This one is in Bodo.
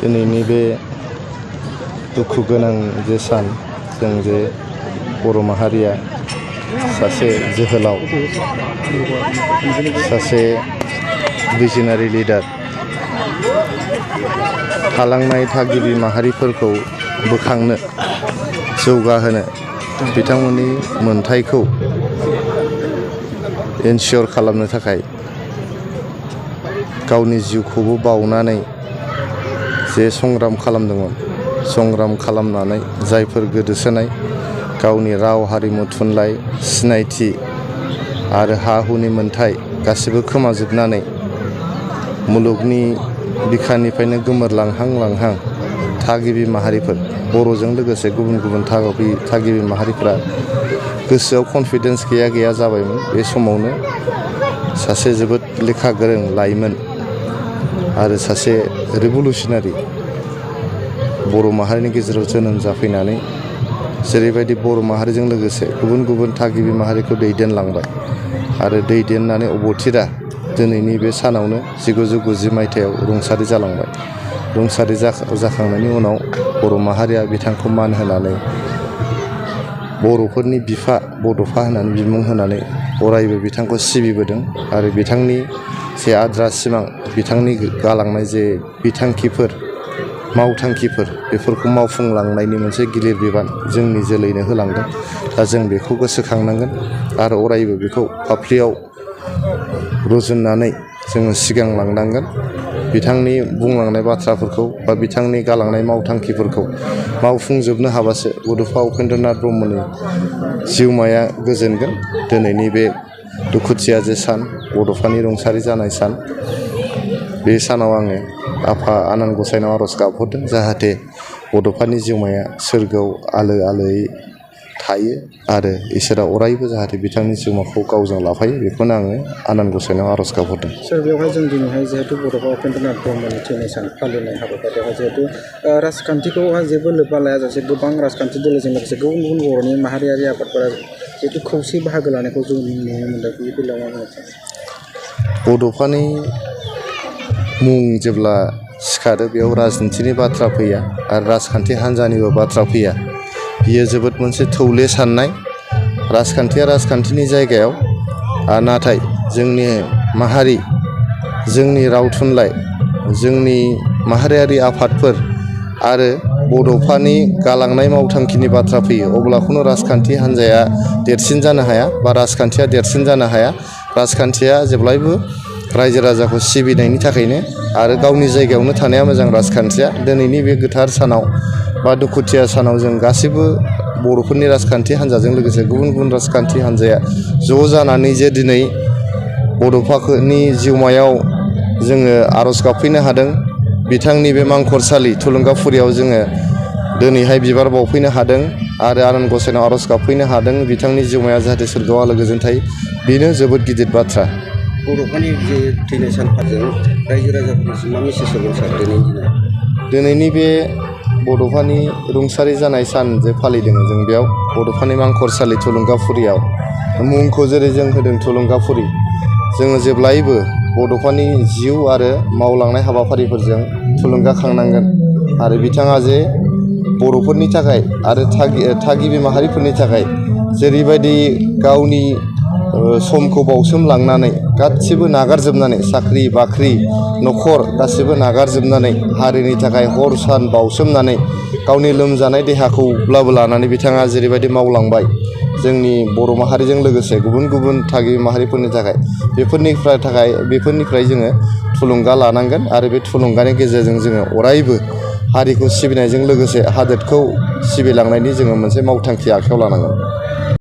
दिनैनि बे दुखु गोनां जे सान जों जे बर' माहारिया सासे जोहोलाव, सासे भिजनारि लिडार, थालांनाय थागिबि माहारिफोरखौ बोखांनो, जौगाहोनो, बिथांमोननि मोनथायखौ एनसियर खालामनो थाखाय गावनि जिउखौबो बावनानै जे संग्राम खालामदोंमोन, संग्राम खालामनानै जायफोर गोदोसोनाय गावनि राव, हारिमु, थुनलाइ, सिनायथि आरो हा हुनि मोनथाय गासिबो खोमाजोबनानै मुलुगनि बिखानिफ्रायनो गोमोरलांहां थागिबि माहारिफोर, बर'जों लोगोसे गुबुन गुबुन थागिबि माहारिफोरा गोसोआव कनफिडेन्स गैया जाबायमोन। बे समावनो सासे जोबोद लेखा गोरों लाइमोन आरो सासे रिभलुसनारि बर' माहारिनि गेजेराव जोनोम जाफैनानै जेरैबायदि बर' माहारिजों लोगोसे गुबुन गुबुन थागिबि माहारिखौ दैदेनलांबाय आरो दैदेननानै अबथिरा दिनैनि बे सानावनो 1990 मायथाइयाव रुंसारि जालांबाय। रुंसारि जाखांनायनि उनाव बर' माहारिया बिथांखौ मान होनानै बर'फोरनि बिफा बड'फा होननानै बिमुं होनानै अरायबो बिथांखौ सिबिबोदों आरो बिथांनि जे आद्रा सिमां, बिथांनि गालांनाय जे बिथांखिफोर, मावथांखिफोर, बेफोरखौ मावफुंलांनायनि मोनसे गिलिर बिबान जोंनि जोलैनो होलांदों। दा जों बेखौ गोसोखांनांगोन आरो अरायबो बेखौ फाफ्लियाव रुजुननानै जोङो सिगांलांनांगोन। बिथांनि बुंलांनाय बाथ्राफोरखौ बा बिथांनि गालांनाय मावथांखिफोरखौ मावफुंजोबनो हाबासो बड'फा उपेन्द्रनाथ ब्रह्मनि जिउमाया गोजोनगोन। दिनैनि बे दुखुथिया जे सान, बड'फानि रुंसारि जानाय सान, बे सानाव आङो आफा आनान गसाइनाव आर'ज गाबहरदों जाहाथे बड'फानि जिउमाया सोरगोआव आलो आलोयै थायो आरो इसोरा अरायबो जाहाथे बिथांनि जिउमाखौ गावजों लाफायो, बेखौनो आङो आनान गसाइनाव आर'ज गाबहरदों। सार, बेवहाय जों दिनैहाय जिहेतु बड'फा उपेन्द्रनाथ ब्रह्मनि थैनाय सान फालिनाय हाबाफारियावहाय जिहेतु राजखान्थिखौहाय जेबो लोब्बा लायाजासे गोबां राजखान्थि दोलोजों लोगोसे गुबुन गुबुन बर'नि माहारियारि आफादफोरा जिहेतु खौसे बाहागो लानायखौ जों नुनो मोनदों। बे बेलायाव मा बुंनो सानो? बड'फानि मुं जेब्ला सिखारो बेयाव राजनिथिनि बाथ्रा फैया आरो राजखान्थि हान्जानिबो बाथ्रा फैया। बियो जोबोद मोनसे थौले साननाय। राजखान्थिया राजखान्थिनि जायगायाव, नाथाय जोंनि माहारि, जोंनि राव थुनलाइ, जोंनि माहारियारि आफादफोर आरो बड'फानि गालांनाय मावथांखिनि बाथ्रा फैयो अब्ला खुनु राजखान्थि हान्जाया देरसिन जानो हाया बा राजखान्थिया देरसिन जानो हाया। राजखान्थिया जेब्लायबो रायजो राजाखौ सिबिनायनि थाखायनो आरो गावनि जायगायावनो थानाया मोजां। राजखान्थिया दिनैनि बे गोथार सानाव बा दुखुथिया सानाव जों गासैबो बर'फोरनि राजखान्थि हान्जाजों लोगोसे गुबुन गुबुन राजखान्थि हान्जाया ज' जानानै जे दिनै बड'फानि जिउमायाव जोङो आर'ज गाबफैनो हादों, बिथांनि बे मांखरसालि थुलुंगाफुरियाव जोङो दिनैहाय बिबार बावफैनो हादों आरो आनान गसाइनाव आर'ज गाबफैनो हादों बिथांनि जिउमाया जाहाथे सोरगोआव आलो गोजोन थायो, बेनो जोबोद गिदिर बाथ्रा। बड'फानि जे थैनाय सानफोरजों रायजो राजाफोरनिसिम मा मेसेज होगोन सार दिनैनि दिनाव? दिनैनि बे बड'फानि रुंसारि जानाय सान जे फालिदों, जों बेयाव बड'फानि मांखरसालि थुलुंगाफुरियाव मुंखौ जेरै जों होदों थुलुंगाफुरि, जोङो जेब्लायबो बड'फानि जिउ आरो मावलांनाय हाबाफारिफोरजों थुलुंगाखांनांगोन आरो बिथाङा जे बर'फोरनि थाखाय आरो थागिबि माहारिफोरनि थाखाय जेरैबायदि गावनि समखौ बावसोमलांनानै गासिबो नागारजोबनानै साख्रि बाख्रि न'खर गासिबो नागारजोबनानै हारिनि थाखाय हर सान बावसोमनानै गावनि लोमजानाय देहाखौब्लाबो लानानै बिथाङा जेरैबायदि मावलांबाय जोंनि बर' माहारिजों लोगोसे गुबुन गुबुन थागिबि माहारिफोरनि थाखाय, बेफोरनिफ्राय जोङो थुलुंगा लानांगोन आरो बे थुलुंगानि गेजेरजों जोङो अरायबो हारिखौ सिबिनायजों लोगोसे हादोरखौ सिबिलांनायनि जोङो मोनसे मावथांखि आखायाव लानांगोन।